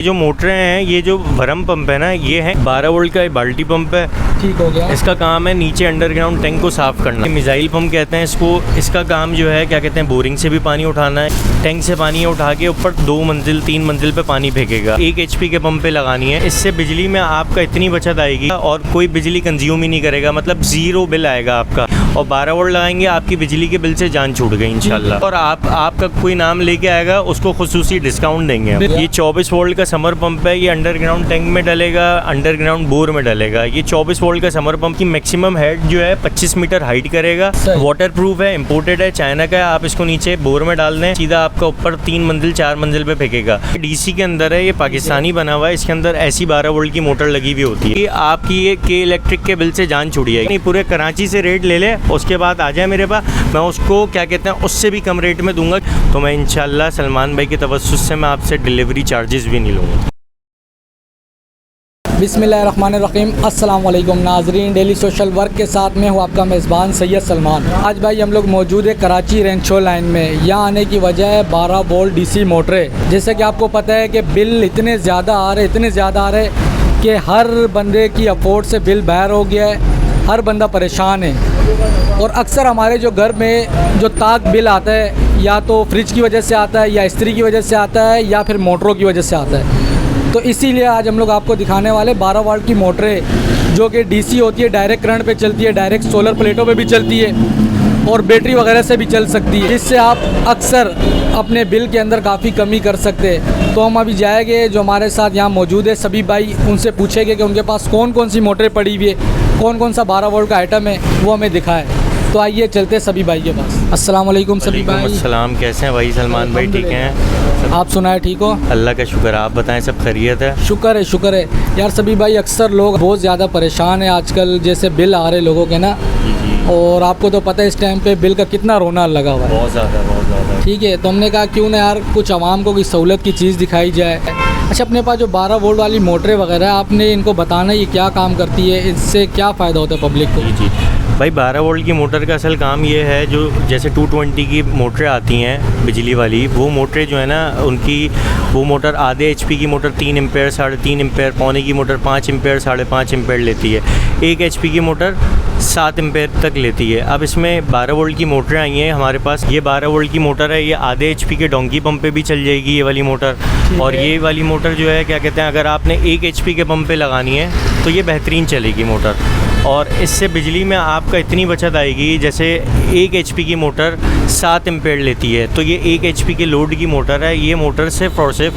जो मोटरें हैं, ये जो भरम पंप है ना, ये है 12 वोल्ट का बाल्टी पंप है। ठीक हो गया। इसका काम है नीचे अंडरग्राउंड टैंक को साफ करना। मिसाइल पंप कहते हैं इसको। इसका काम जो है क्या कहते हैं, बोरिंग से भी पानी उठाना है। टैंक से पानी उठा के ऊपर 2 मंजिल 3 मंजिल पे पानी फेंकेगा। 1 HP के पंप पे लगानी है। इससे बिजली में आपका इतनी बचत आएगी और कोई बिजली कंज्यूम ही नहीं करेगा, मतलब 0 बिल आएगा आपका। और 12 वोल्ट लगाएंगे, आपकी बिजली के बिल से जान छूट गई इंशाल्लाह। और आपका कोई नाम लेके आएगा, उसको खुसूसी डिस्काउंट देंगे। ये 24 वोल्ट का समर पंप है। ये अंडरग्राउंड टैंक में डलेगा, अंडरग्राउंड बोर में डलेगा। ये 24 वोल्ट का समर पंप की मैक्सिमम हाइट जो है 25 मीटर हाइट करेगा। वाटर प्रूफ है, इम्पोर्टेड है, चाइना का है। आप इसको नीचे बोर में डाल दें, सीधा आपका ऊपर 3 मंजिल 4 मंजिल पे फेंकेगा। DC के अंदर है, ये पाकिस्तानी बना हुआ है। इसके अंदर ऐसी 12 वोल्ट की मोटर लगी हुई होती है। आपकी ये के इलेक्ट्रिक के बिल से जान छुड़िएगी। पूरे कराची से रेट ले ले, उसके बाद आ जाए मेरे पास, मैं उसको क्या कहते हैं उससे भी कम रेट में दूंगा। तो मैं इंशाल्लाह सलमान भाई के तवस्सुस से मैं आपसे डिलीवरी चार्जेस भी नहीं लूँगा। बिस्मिल्लाहिर्रहमानिर्रहीम। अस्सलाम वालेकुम नाजरीन, डेली सोशल वर्क के साथ में हूँ आपका मेज़बान सैयद सलमान। आज भाई हम लोग मौजूद है कराची रेंचो लाइन में। यहाँ आने की वजह है 12 वोल्ट DC मोटरें। जैसे कि आपको पता है कि बिल इतने ज़्यादा आ रहे कि हर बंदे की अफोर्ड से बिल बाहर हो गया है। हर बंदा परेशान है। और अक्सर हमारे जो घर में जो ताक बिल आता है, या तो फ्रिज की वजह से आता है, या इस्त्री की वजह से आता है, या फिर मोटरों की वजह से आता है। तो इसीलिए आज हम लोग आपको दिखाने वाले 12 वोल्ट की मोटरें जो कि DC होती है, डायरेक्ट करंट पे चलती है, डायरेक्ट सोलर प्लेटों पे भी चलती है और बैटरी वगैरह से भी चल सकती है, जिससे आप अक्सर अपने बिल के अंदर काफ़ी कमी कर सकते हैं। तो हम अभी जाएंगे, जो हमारे साथ यहाँ मौजूद है सभी भाई, उनसे पूछेंगे कि उनके पास कौन कौन सी मोटरें पड़ी हुई है, कौन कौन सा 12 वोल्ट का आइटम है, वो हमें दिखाए। तो आइए चलते सभी भाई के पास। अस्सलाम वालेकुम सभी भाई। अस्सलाम, कैसे हैं भाई सलमान भाई? ठीक हैं, आप सुनाए ठीक हो? अल्लाह का शुक्र, आप बताएं सब खैरियत है? शुक्र है यार। सभी भाई अक्सर लोग बहुत ज़्यादा परेशान हैं आजकल, जैसे बिल आ रहे लोगों के ना। और आपको तो पता है इस टाइम पे बिल का कितना रोना लगा हुआ है, बहुत ज़्यादा। ठीक है, तो हमने कहा क्यों ना यार कुछ आवाम को कोई सहूलत की चीज़ दिखाई जाए। अच्छा, अपने पास जो 12 वोल्ट वाली मोटरें वगैरह, आपने इनको बताना ये क्या काम करती है, इससे क्या फ़ायदा होता है पब्लिक को? जी भाई, 12 वोल्ट की मोटर का असल काम ये है, जो जैसे 220 की मोटरें आती हैं बिजली वाली, वो मोटरें जो है ना, उनकी वो मोटर आधे HP की मोटर 3 एम्पेयर 3.5 एम्पेयर, पौने की मोटर 5 एम्पेयर 5.5 एम्पेयर लेती है। 1 HP की मोटर 7 एम्पेयर तक लेती है। अब इसमें 12 वोल्ट की मोटरें आई हैं हमारे पास। ये 12 वोल्ट की मोटर है, ये आधे HP के डोंकी पंप पे भी चल जाएगी ये वाली मोटर। और ये वाली मोटर जो है क्या कहते हैं, अगर आपने 1 HP के पंप पे लगानी है तो ये बेहतरीन चलेगी मोटर। और इससे बिजली में आपका इतनी बचत आएगी, जैसे 1 HP की मोटर 7 एम्पेयर लेती है, तो ये 1 HP के लोड की मोटर है। ये मोटर सिर्फ और सिर्फ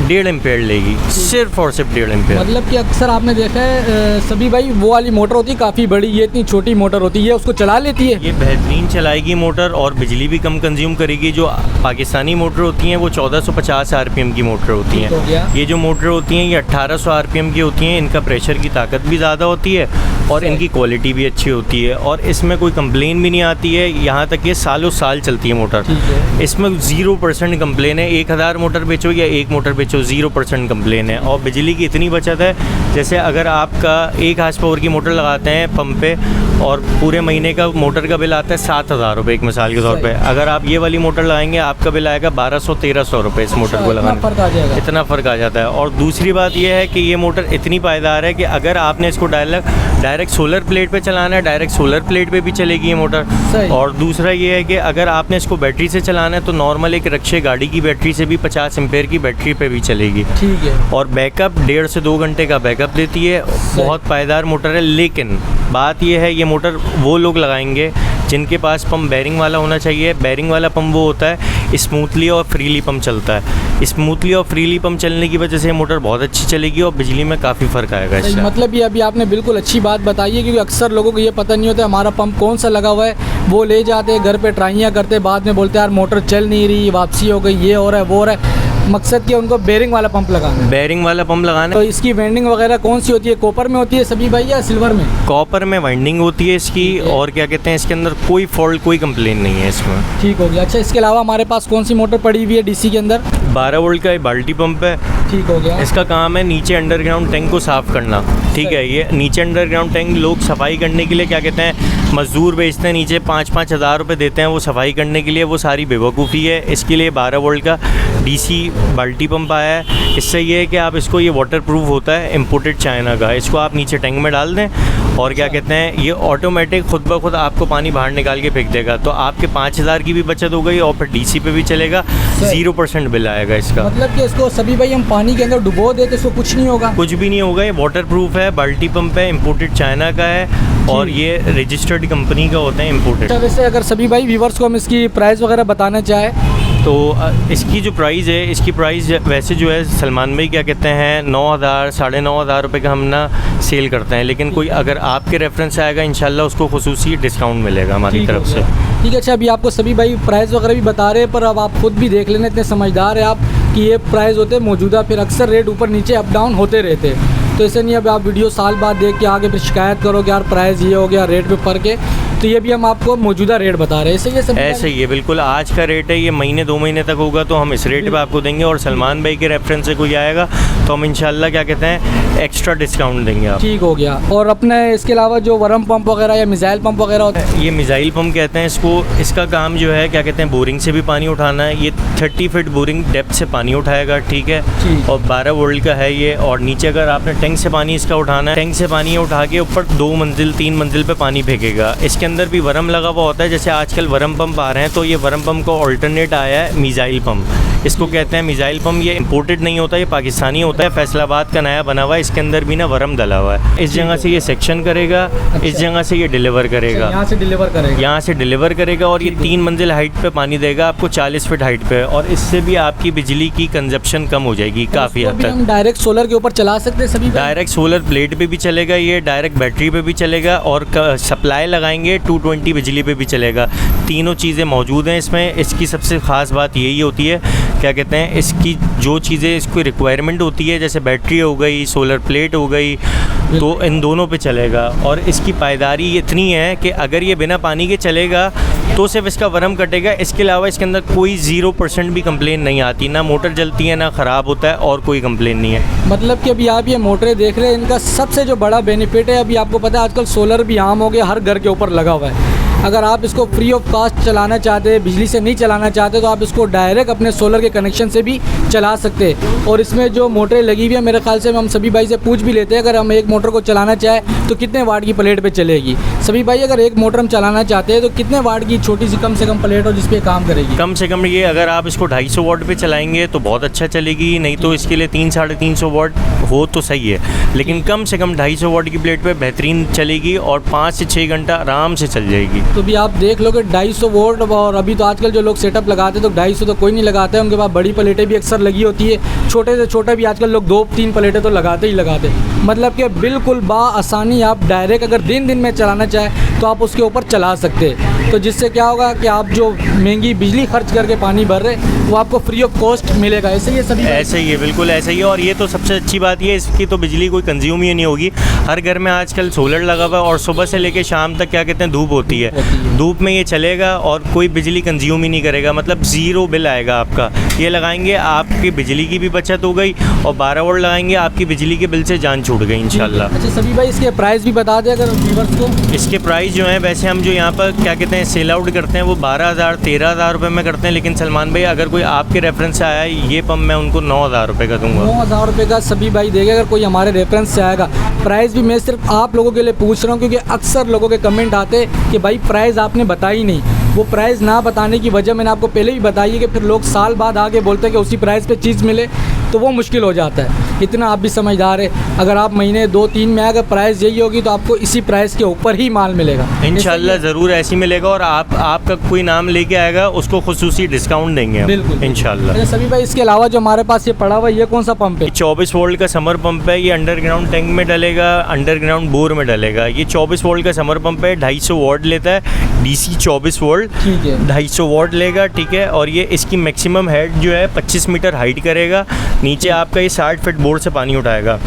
1.5 एम्पेयर लेगी, सिर्फ और सिर्फ 1.5 एम्पेयर। मतलब कि अक्सर आपने देखा है सभी भाई, वो वाली मोटर होती है काफ़ी बड़ी, ये इतनी छोटी मोटर होती है, उसको चला लेती है। ये बेहतरीन चलाएगी मोटर और बिजली भी कम कंज्यूम करेगी। जो पाकिस्तानी मोटर होती हैं वो 1450 RPM की मोटर होती हैं। ये जो मोटर होती हैं ये 1800 RPM की होती हैं। इनका प्रेशर की ताकत भी ज़्यादा होती है और इनकी क्वालिटी भी अच्छी होती है, और इसमें कोई कंप्लेन भी नहीं आती है। यहाँ तक ये सालों साल चलती है मोटर। इसमें 0% कंप्लेन है। 1000 मोटर बेचो या 1 मोटर बेचो, 0% कंप्लेन है। और बिजली की इतनी बचत है, जैसे अगर आपका 1 हार्स पावर की मोटर लगाते हैं पंप पे और पूरे महीने का मोटर का बिल आता है 7000 रुपये, एक मिसाल के तौर पे, अगर आप ये वाली मोटर लगाएंगे आपका बिल आएगा 1200-1300 रुपये इस मोटर को लगाने। इतना फ़र्क आ जाता है। और दूसरी बात यह है कि ये मोटर इतनी पायदार है कि अगर आपने इसको डायरेक्ट सोलर प्लेट पे चलाना है, डायरेक्ट सोलर प्लेट पे भी चलेगी ये मोटर। और दूसरा ये है कि अगर आपने इसको बैटरी से चलाना है तो नॉर्मल एक रिक्शे गाड़ी की बैटरी से भी 50 एम्पेयर की बैटरी पे भी चलेगी, ठीक है। और बैकअप 1.5 से 2 घंटे का बैकअप देती है। बहुत पायदार मोटर है। लेकिन बात यह है, ये मोटर वो लोग लगाएंगे जिनके पास पंप बेरिंग वाला होना चाहिए। बेरिंग वाला पंप वो होता है स्मूथली और फ्रीली पंप चलता है। स्मूथली और फ्रीली पंप चलने की वजह से मोटर बहुत अच्छी चलेगी और बिजली में काफ़ी फ़र्क आएगा इससे। मतलब ये अभी आपने बिल्कुल अच्छी बात बताई है, क्योंकि अक्सर लोगों को ये पता नहीं होता हमारा पंप कौन सा लगा हुआ है। वो ले जाते हैं घर पे, ट्राइयाँ करते, बाद में बोलते हैं यार मोटर चल नहीं रही, वापसी हो गई, ये हो रहा है वो हो रहा है। मकसद क्या, उनको बेरिंग वाला पंप लगाना है। बेरिंग वाला पंप लगाना। तो इसकी वाइंडिंग वगैरह कौन सी होती है? कॉपर में होती है सभी भाई या सिल्वर में? कॉपर में वाइंडिंग होती है इसकी, और क्या कहते हैं इसके अंदर कोई फॉल्ट कोई कंप्लेन नहीं है इसमें। ठीक हो गया। अच्छा, इसके अलावा हमारे पास कौन सी मोटर पड़ी हुई है DC के अंदर? 12 वोल्ट का बाल्टी पंप है। ठीक हो गया। इसका काम है नीचे अंडरग्राउंड टैंक को साफ़ करना, ठीक है। ये नीचे अंडरग्राउंड टैंक लोग सफाई करने के लिए क्या कहते हैं, मज़दूर बेचते हैं नीचे 5-5 हज़ार रुपये देते हैं वो सफाई करने के लिए, वो सारी बेवकूफ़ी है। इसके लिए 12 वोल्ट का डीसी बाल्टी पंप आया है। इससे ये है कि आप इसको, ये वाटर प्रूफ होता है, इम्पोर्टेड चाइना का। इसको आप नीचे टैंक में डाल दें और क्या कहते हैं, ये ऑटोमेटिक खुद ब खुद आपको पानी बाहर निकाल के फेंक देगा। तो आपके 5,000 की भी बचत हो गई और फिर डीसी पे भी चलेगा, 0% बिल आएगा इसका। मतलब कि इसको सभी भाई हम पानी के अंदर डुबो दे तो इसको कुछ नहीं होगा? कुछ भी नहीं होगा। ये वाटर प्रूफ है, बाल्टी पंप है, इम्पोर्टेड चाइना का है और ये रजिस्टर्ड कंपनी का होता है, इम्पोर्टेड। अच्छा, वैसे अगर सभी भाई व्यूवर्स को हम इसकी प्राइस वगैरह बताना चाहें तो इसकी जो प्राइस है, इसकी प्राइस वैसे जो है सलमान भाई क्या कहते हैं 9,000 साढ़े 9,000 रुपये का हम ना सेल करते हैं, लेकिन कोई अगर आपके रेफरेंस से आएगा इंशाल्लाह उसको खुसूसी डिस्काउंट मिलेगा हमारी तरफ से। ठीक है। अच्छा, अभी आपको सभी भाई प्राइस वगैरह भी बता रहे हैं, पर अब आप खुद भी देख लेना, इतने समझदार है आप कि ये प्राइस होते हैं मौजूदा, फिर अक्सर रेट ऊपर नीचे अप डाउन होते रहते हैं। तो ऐसे नहीं अब आप वीडियो साल बाद देख के आगे फिर शिकायत करो कि यार प्राइस ये हो गया, रेट पे फ़र्क है। तो ये भी हम आपको मौजूदा रेट बता रहे हैं, ऐसे ये सब ऐसे ही है बिल्कुल। आज का रेट है, ये महीने 2 महीने तक होगा तो हम इस रेट पे आपको देंगे, और सलमान भाई के रेफरेंस से कोई आएगा तो हम इंशाल्लाह क्या कहते हैं एक्स्ट्रा डिस्काउंट देंगे आप। ठीक हो गया। और अपने इसके अलावा जो वर्म पंप वगैरह या मिसाइल पंप वगैरह होता है, ये मिसाइल पंप कहते हैं इसको। इसका काम जो है क्या कहते हैं बोरिंग से भी पानी उठाना है। ये 30 फीट बोरिंग डेप्थ से पानी उठाएगा, ठीक है। और 12 वोल्ट का है ये। और नीचे अगर आपने टैंक से पानी इसका उठाना है, टैंक से पानी उठा के ऊपर 2 मंजिल 3 मंजिल पे पानी फेंकेगा। इसके अंदर भी वर्म लगा हुआ होता है, जैसे आजकल वर्म पंप आ रहे हैं, तो ये वर्म पंप का ऑल्टरनेट आया है मिसाइल पंप। इसको कहते हैं मिसाइल पंप। ये इम्पोर्टेड नहीं होता, ये पाकिस्तानी होता है, फैसलाबाद का नया बना हुआ है। इसके अंदर भी ना वर्म डला हुआ है। इस जगह से ये सेक्शन करेगा, इस जगह से ये डिलीवर करेगा, यहाँ से डिलीवर करेगा, यहाँ से डिलीवर करेगा। और ये 3 मंजिल हाइट पे पानी देगा आपको, 40 फीट हाइट पे। और इससे भी आपकी बिजली की कंजप्शन कम हो जाएगी काफ़ी हद तक। हम डायरेक्ट सोलर के ऊपर चला सकते हैं सभी? डायरेक्ट सोलर प्लेट पे भी चलेगा, ये डायरेक्ट बैटरी पे भी चलेगा, और सप्लाई लगाएंगे 220 बिजली पे भी चलेगा। तीनों चीज़ें मौजूद हैं इसमें। इसकी सबसे ख़ास बात यही होती है क्या कहते हैं, इसकी जो चीज़ें इसकी रिक्वायरमेंट होती है, जैसे बैटरी हो गई, सोलर प्लेट हो गई, तो इन दोनों पे चलेगा। और इसकी पायदारी इतनी है कि अगर ये बिना पानी के चलेगा तो सिर्फ इसका वर्म कटेगा। इसके अलावा इसके अंदर कोई 0% भी कंप्लेन नहीं आती, ना मोटर जलती है, ना ख़राब होता है, और कोई कंप्लेन नहीं है। मतलब कि अभी आप ये मोटरें देख रहे हैं, इनका सबसे जो बड़ा बेनिफिट है, अभी आपको पता है आजकल सोलर भी आम हो गया, हर घर के ऊपर लगा हुआ है। अगर आप इसको फ्री ऑफ कॉस्ट चलाना चाहते हैं, बिजली से नहीं चलाना चाहते, तो आप इसको डायरेक्ट अपने सोलर के कनेक्शन से भी चला सकते हैं। और इसमें जो मोटरें लगी हुई है, मेरे ख्याल से हम सभी भाई से पूछ भी लेते हैं, अगर हम एक मोटर को चलाना चाहें तो कितने वाट की प्लेट पे चलेगी। सभी भाई अगर एक मोटर हम चलाना चाहते हैं तो कितने वाट की छोटी सी कम से कम प्लेट हो जिस पे काम करेगी? कम से कम ये अगर आप इसको 250 वाट पे चलाएंगे तो बहुत अच्छा चलेगी, नहीं तो इसके लिए 300-350 वाट हो तो सही है, लेकिन कम से कम 250 वाट की प्लेट पे बेहतरीन चलेगी और 5 से 6 घंटा आराम से चल जाएगी। तो भी आप देख लो कि 250 वोल्ट, और अभी तो आजकल जो लोग सेटअप लगाते हैं तो 250 तो कोई नहीं लगाता है, उनके पास बड़ी प्लेटें भी अक्सर लगी होती है, छोटे से छोटा भी आजकल लोग 2-3 प्लेटें तो लगाते ही लगाते। मतलब कि बिल्कुल आसानी आप डायरेक्ट अगर दिन में चलाना चाहें तो आप उसके ऊपर चला सकते हैं। तो जिससे क्या होगा कि आप जो महंगी बिजली खर्च करके पानी भर रहे वो आपको फ्री ऑफ कॉस्ट मिलेगा। ऐसे ही सभी ऐसे ही है, बिल्कुल ऐसे ही है। और ये तो सबसे अच्छी बात ये है, इसकी तो बिजली कोई कंज्यूम ही नहीं होगी। हर घर में आजकल सोलर लगा हुआ है और सुबह से लेकर शाम तक क्या कहते हैं धूप होती है, धूप में ये चलेगा और कोई बिजली कंज्यूम ही नहीं करेगा, मतलब 0 बिल आएगा आपका। ये लगाएंगे आपकी बिजली की भी बचत हो गई, और 12 वोल्ट लगाएंगे आपकी बिजली के बिल से जान छूट गई इंशाल्लाह। अच्छा सभी भाई इसके प्राइस भी बता दें अगर व्यूअर्स को। इसके प्राइस जो है, वैसे हम जो यहाँ पर क्या कहते हैं सेल आउट करते हैं वो 12,000-13,000 रुपये में करते हैं, लेकिन सलमान भाई अगर कोई आपके रेफरेंस से आया ये पंप मैं उनको 9,000 रुपये का दूंगा। 9,000 रुपये का सभी भाई देगा अगर कोई हमारे रेफरेंस से आएगा। प्राइस भी मैं सिर्फ आप लोगों के लिए पूछ रहा हूँ क्योंकि अक्सर लोगों के कमेंट आते कि भाई प्राइस आपने बताई नहीं। वो प्राइस ना बताने की वजह मैंने आपको पहले भी बताई है कि फिर लोग साल बाद आके बोलते हैं कि उसी प्राइस पे चीज़ मिले, तो वो मुश्किल हो जाता है। इतना आप भी समझदार है, अगर आप महीने 2-3 में अगर प्राइस यही होगी तो आपको इसी प्राइस के ऊपर ही माल मिलेगा इंशाल्लाह, ज़रूर ऐसी मिलेगा। और आपका कोई नाम लेके आएगा उसको खुसूसी डिस्काउंट देंगे हम, बिल्कुल इंशाल्लाह। अच्छा सभी भाई इसके अलावा जो हमारे पास ये पड़ा हुआ ये कौन सा पंप है? 24 वोल्ट का समर पंप है। ये अंडरग्राउंड टैंक में डलेगा, अंडरग्राउंड बोर में डलेगा। ये 24 वोल्ट का समर पंप है, 250 वाट लेता है, DC 24 वोल्ट, ठीक है, 250 वाट लेगा, ठीक है। और ये इसकी मैक्सिमम हेड जो है 25 मीटर हाइट करेगा। नीचे आपका ये 60 फीट बोर से पानी उठाएगा।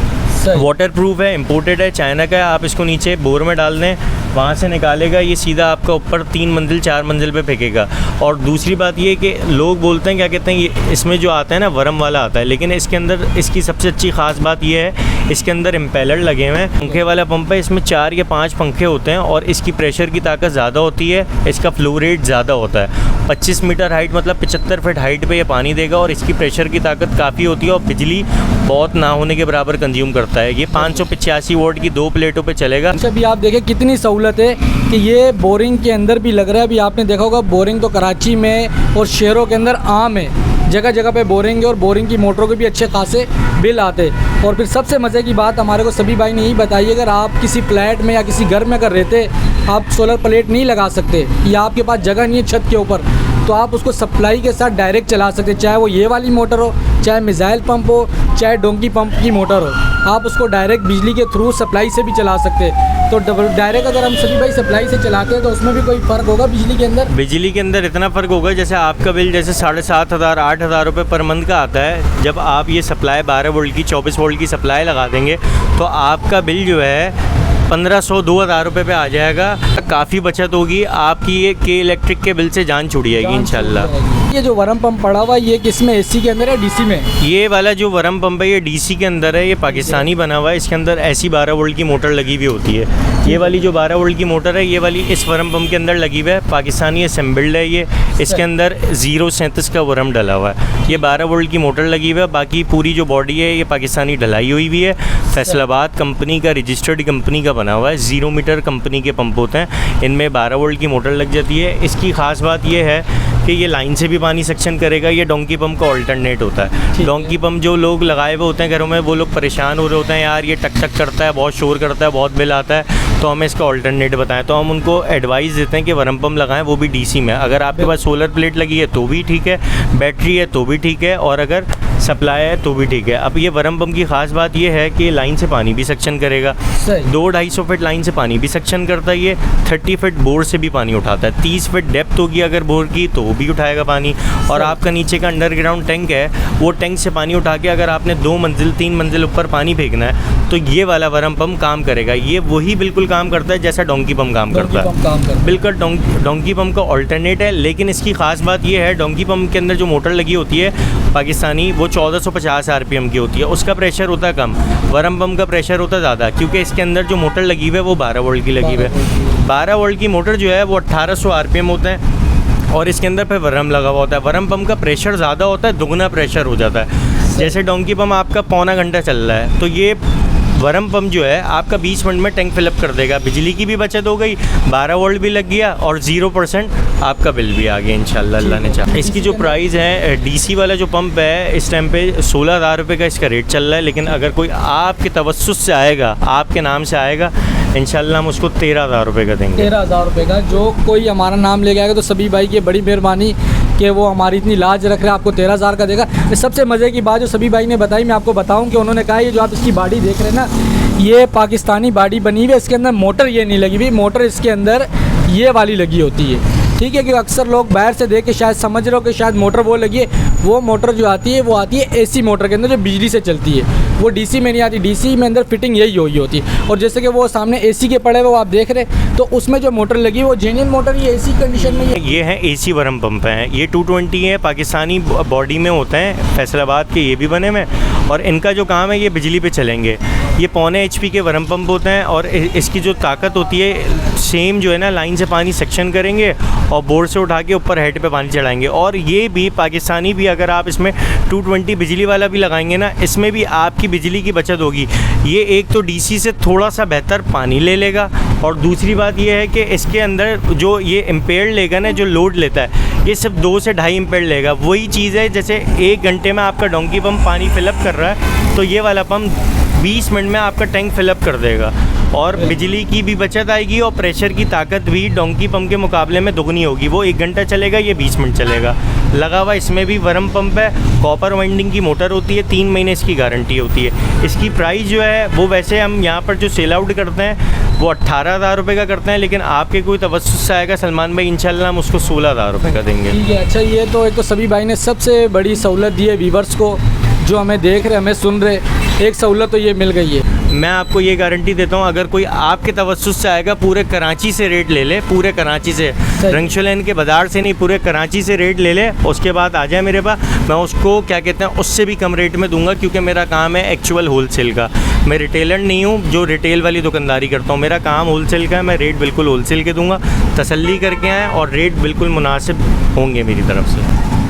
वाटर प्रूफ है, इम्पोर्टेड है, चाइना का है। आप इसको नीचे बोर में डाल दें, वहाँ से निकालेगा, ये सीधा आपका ऊपर 3 मंजिल 4 मंजिल पे फेंकेगा। और दूसरी बात ये कि लोग बोलते हैं क्या कहते हैं ये इसमें जो आता है ना वर्म वाला आता है, लेकिन इसके अंदर इसकी सबसे अच्छी ख़ास बात ये है इसके अंदर इम्पेलर लगे हुए हैं। पंखे वाला पंप है, इसमें 4 या 5 पंखे होते हैं और इसकी प्रेशर की ताकत ज़्यादा होती है, इसका फ्लो रेट ज़्यादा होता है। 25 मीटर हाइट मतलब 75 फीट हाइट पे ये पानी देगा और इसकी प्रेशर की ताकत काफ़ी होती है और बिजली बहुत ना होने के बराबर कंज्यूम करता है। ये 585 वोल्ट की 2 प्लेटों पे चलेगा। अच्छा, अभी आप देखें कितनी सहूलत है कि ये बोरिंग के अंदर भी लग रहा है। अभी आपने देखा होगा बोरिंग तो कराची में और शहरों के अंदर आम है, जगह जगह पे बोरिंग है और बोरिंग की मोटरों के भी अच्छे खासे बिल आते। और फिर सबसे मज़े की बात हमारे को सभी भाई ने यही बताई, अगर आप किसी फ्लैट में या किसी घर में अगर रहते, आप सोलर प्लेट नहीं लगा सकते या आपके पास जगह नहीं है छत के ऊपर, तो आप उसको सप्लाई के साथ डायरेक्ट चला सकते, चाहे वो ये वाली मोटर हो, चाहे मिसाइल पंप हो, चाहे डोंकी पंप की मोटर हो, आप उसको डायरेक्ट बिजली के थ्रू सप्लाई से भी चला सकते। तो डायरेक्ट अगर हम सभी भाई सप्लाई से चलाते हैं तो उसमें भी कोई फ़र्क होगा बिजली के अंदर? बिजली के अंदर इतना फ़र्क होगा, जैसे आपका बिल जैसे 7,500 8,000 रुपये पर मंथ का आता है, जब आप ये सप्लाई 12 वोल्ट की 24 वोल्ट की सप्लाई लगा देंगे तो आपका बिल जो है 1,500 2,000 रुपये पे आ जाएगा। काफ़ी बचत होगी आपकी, ये के इलेक्ट्रिक के बिल से जान छूट जाएगी इंशाल्लाह। ये जो वरम पंप पड़ा हुआ है ये किसमें, एसी के अंदर है डीसी में? ये वाला जो वरम पंप है ये डीसी के अंदर है, ये पाकिस्तानी बना हुआ है। इसके अंदर ऐसी 12 वोल्ट की मोटर लगी हुई होती है। ये वाली जो 12 वोल्ट की मोटर है ये वाली इस वरम पंप के अंदर लगी हुई है, पाकिस्तानी असेंबल्ड है ये। इसके अंदर 037 का वरम डला हुआ है। ये 12 वोल्ट की मोटर लगी हुई है, बाकी पूरी जो बॉडी है ये पाकिस्तानी ढलाई हुई भी है। फैसलाबाद कंपनी का, रजिस्टर्ड कंपनी का बना हुआ है। 0 मीटर कंपनी के पंप होते हैं, इनमें 12 वोल्ट की मोटर लग जाती है। इसकी ख़ास बात ये है कि ये लाइन से भी पानी सक्शन करेगा। ये डोंकी पंप का ऑल्टरनेट होता है। डोंकी पंप जो लोग लगाए हुए होते हैं घरों में, वो लोग परेशान हो रहे होते हैं, यार ये टक टक करता है, बहुत शोर करता है, बहुत बिल आता है, तो हमें इसका ऑल्टरनेट बताएं। तो हम उनको एडवाइस देते हैं कि वरम पंप लगाएं, वो भी डीसी में। अगर आपके पास सोलर प्लेट लगी है तो भी ठीक है, बैटरी है तो भी ठीक है, और अगर सप्लाई है तो भी ठीक है। अब ये वरम पंप की ख़ास बात ये है कि लाइन से पानी भी सक्शन करेगा। 200-250 फीट लाइन से पानी भी सक्शन करता है। ये 30 फीट बोर से भी पानी उठाता है। 30 फीट डेप्थ होगी अगर बोर की तो वो भी उठाएगा पानी। और आपका नीचे का अंडरग्राउंड टैंक है, वो टैंक से पानी उठा के अगर आपने 2 मंजिल 3 मंजिल ऊपर पानी फेंकना है तो ये वाला वरम पंप काम करेगा। ये वही बिल्कुल काम करता है जैसा डोंकी पंप काम करता है। बिल्कुल डोंकी पंप का ऑल्टरनेट है। लेकिन इसकी ख़ास बात ये है, डोंकी पंप के अंदर जो मोटर लगी होती है पाकिस्तानी, वो 1450 RPM की होती है। उसका प्रेशर होता है कम, वरम पंप का प्रेशर होता है ज़्यादा, क्योंकि इसके अंदर जो मोटर लगी हुई है वो 12 वोल्ट की लगी हुई है। 12 वोल्ट की मोटर जो है वो 1800 RPM होता है और इसके अंदर फिर वरम लगा हुआ होता है। वरम पंप का प्रेशर ज़्यादा होता है, दुगना प्रेशर हो जाता है। जैसे डोंकी पंप आपका पौना घंटा चल रहा है, तो ये वरम पंप जो है आपका 20 मिनट में टैंक फिलअप कर देगा। बिजली की भी बचत हो गई, 12 वोल्ट भी लग गया और 0% आपका बिल भी आ गया इंशाल्लाह, अल्लाह ने चाहा। इसकी जो प्राइस है, डीसी वाला जो पंप है इस टाइम पे 16,000 रुपये का इसका रेट चल रहा है। लेकिन अगर कोई आपके तवस्सुस से आएगा, आपके नाम से आएगा, इंशाल्लाह हम उसको 13,000 रुपये का देंगे। 13,000 रुपये का। जो कोई हमारा नाम ले आएगा तो सभी भाई की बड़ी मेहरबानी कि वो हमारी इतनी लाज रख रहे हैं, आपको 13,000 का देगा। सबसे मज़े की बात जो सभी भाई ने बताई, मैं आपको बताऊं कि उन्होंने कहा ये जो आप इसकी बॉडी देख रहे हैं ना, ये पाकिस्तानी बॉडी बनी हुई है। इसके अंदर मोटर ये नहीं लगी हुई, मोटर इसके अंदर ये वाली लगी होती है। ठीक है, कि अक्सर लोग बाहर से देख के शायद समझ रहे हो कि शायद मोटर वो लगी है। वो मोटर जो आती है वो आती है एसी मोटर के अंदर जो बिजली से चलती है, वो डीसी में नहीं आती। डीसी में अंदर फिटिंग यही हुई होती है। और जैसे कि वो सामने एसी के पड़े हुए वो आप देख रहे, तो उसमें जो मोटर लगी है वो जेन्युइन मोटर, ये एसी कंडीशन में ये है। एसी वरम पंप है, ये 220 है, पाकिस्तानी बॉडी में होते हैं, फैसलाबाद के ये भी बने हुए, और इनका जो काम है ये बिजली पे चलेंगे। ये 0.25 HP के वरम पंप होते हैं और इसकी जो ताकत होती है सेम जो है ना, लाइन से पानी सेक्शन करेंगे और बोर से उठा के ऊपर हेड पे पानी चढ़ाएंगे। और ये भी पाकिस्तानी भी, अगर आप इसमें 220 बिजली वाला भी लगाएंगे ना, इसमें भी आपकी बिजली की बचत होगी। ये एक तो डीसी से थोड़ा सा बेहतर पानी ले लेगा, और दूसरी बात ये है कि इसके अंदर जो ये एम्पेयर लेगा ना, जो लोड लेता है, ये सिर्फ 2 से 2.5 एम्पेयर लेगा। वही चीज़ है जैसे 1 घंटे में आपका डोंकी पंप पानी फिलअप कर रहा है, तो ये वाला पंप 20 मिनट में आपका टैंक फिलअप कर देगा। और बिजली की भी बचत आएगी और प्रेशर की ताकत भी डोंकी पंप के मुकाबले में दुगनी होगी। वो 1 घंटा चलेगा, ये 20 मिनट चलेगा। लगा हुआ इसमें भी वरम पंप है, कॉपर वाइंडिंग की मोटर होती है, 3 महीने इसकी गारंटी होती है। इसकी प्राइस जो है वो वैसे हम यहाँ पर जो सेल आउट करते हैं वो 18,000 रुपये का करते हैं, लेकिन आपके कोई तवस्सुस से आएगा सलमान भाई, इंशाल्लाह हम उसको 16,000 रुपये का देंगे। ठीक है। अच्छा, ये तो एक तो सभी भाई ने सबसे बड़ी सहूलत दी है व्यूवर्स को, जो हमें देख रहे, हमें सुन रहे, एक सहूलत तो ये मिल गई है। मैं आपको ये गारंटी देता हूँ, अगर कोई आपके तवस्सुस से आएगा, पूरे कराची से रेट ले ले, पूरे कराची से, रंगशुलैन के बाज़ार से नहीं, पूरे कराची से रेट ले ले, उसके बाद आ जाए मेरे पास, मैं उसको क्या कहते हैं उससे भी कम रेट में दूंगा, क्योंकि मेरा काम है एक्चुअल होलसेल का। मैं रिटेलर नहीं हूँ जो रिटेल वाली दुकानदारी करता हूँ। मेरा काम होलसेल का है, मैं रेट बिल्कुल होलसेल के दूंगा। तसल्ली करके आएँ और रेट बिल्कुल मुनासिब होंगे मेरी तरफ से।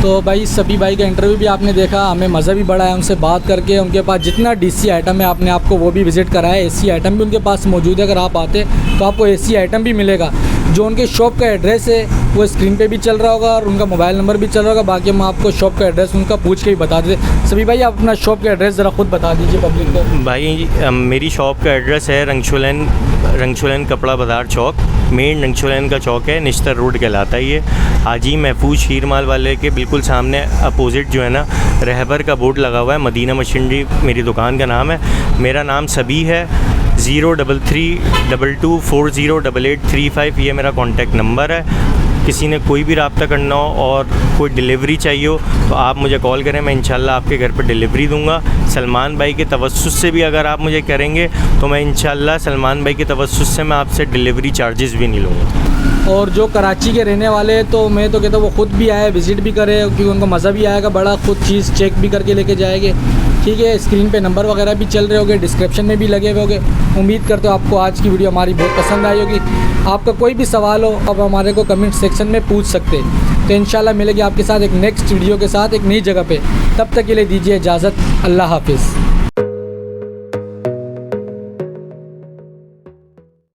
तो भाई सभी भाई का इंटरव्यू भी आपने देखा, हमें मज़ा भी बड़ा है उनसे बात करके। उनके पास जितना डीसी आइटम है आपने आपको वो भी विज़िट करा है, एसी आइटम भी उनके पास मौजूद है। अगर आप आते तो आपको एसी आइटम भी मिलेगा। जो उनके शॉप का एड्रेस है वो स्क्रीन पे भी चल रहा होगा और उनका मोबाइल नंबर भी चल रहा होगा। बाकी हम आपको शॉप का एड्रेस उनका पूछ के भी बता देते। सभी भाई आप अपना शॉप का एड्रेस ज़रा खुद बता दीजिए पब्लिक को। भाई मेरी शॉप का एड्रेस है रंगशुलैन कपड़ा बाज़ार चौक, मेन रंगशुलैन का चौक है, निश्तर रोड कहलाता है ये। हाजी महफूज शीर माल वाले के बिल्कुल सामने अपोजिट जो है ना रहबर का बोर्ड लगा हुआ है, मदीना मशीनरी मेरी दुकान का नाम है। मेरा नाम सभी है। 03322408835 ये मेरा कॉन्टैक्ट नंबर है। किसी ने कोई भी रब्ता करना हो और कोई डिलीवरी चाहिए हो तो आप मुझे कॉल करें, मैं इंशाल्लाह आपके घर पर डिलीवरी दूंगा। सलमान भाई के तवस्सुस से भी अगर आप मुझे करेंगे तो मैं इंशाल्लाह सलमान भाई के तवस्सुस से मैं आपसे डिलीवरी चार्जेस भी नहीं लूँगा। और जो कराची के रहने वाले हैं तो मैं तो कहता हूँ वो ख़ुद भी आए, विज़िट भी करें, क्योंकि उनको मज़ा भी आएगा बड़ा, ख़ुद चीज़ चेक भी करके लेके जाएंगे। ठीक है, स्क्रीन पे नंबर वगैरह भी चल रहे होंगे, डिस्क्रिप्शन में भी लगे हुए होंगे। उम्मीद करते हो आपको आज की वीडियो हमारी बहुत पसंद आई होगी। आपका कोई भी सवाल हो आप हमारे को कमेंट सेक्शन में पूछ सकते हैं। तो इंशाल्लाह मिलेगी आपके साथ एक नेक्स्ट वीडियो के साथ एक नई जगह पे। तब तक के लिए दीजिए इजाज़त। अल्लाह हाफिज़।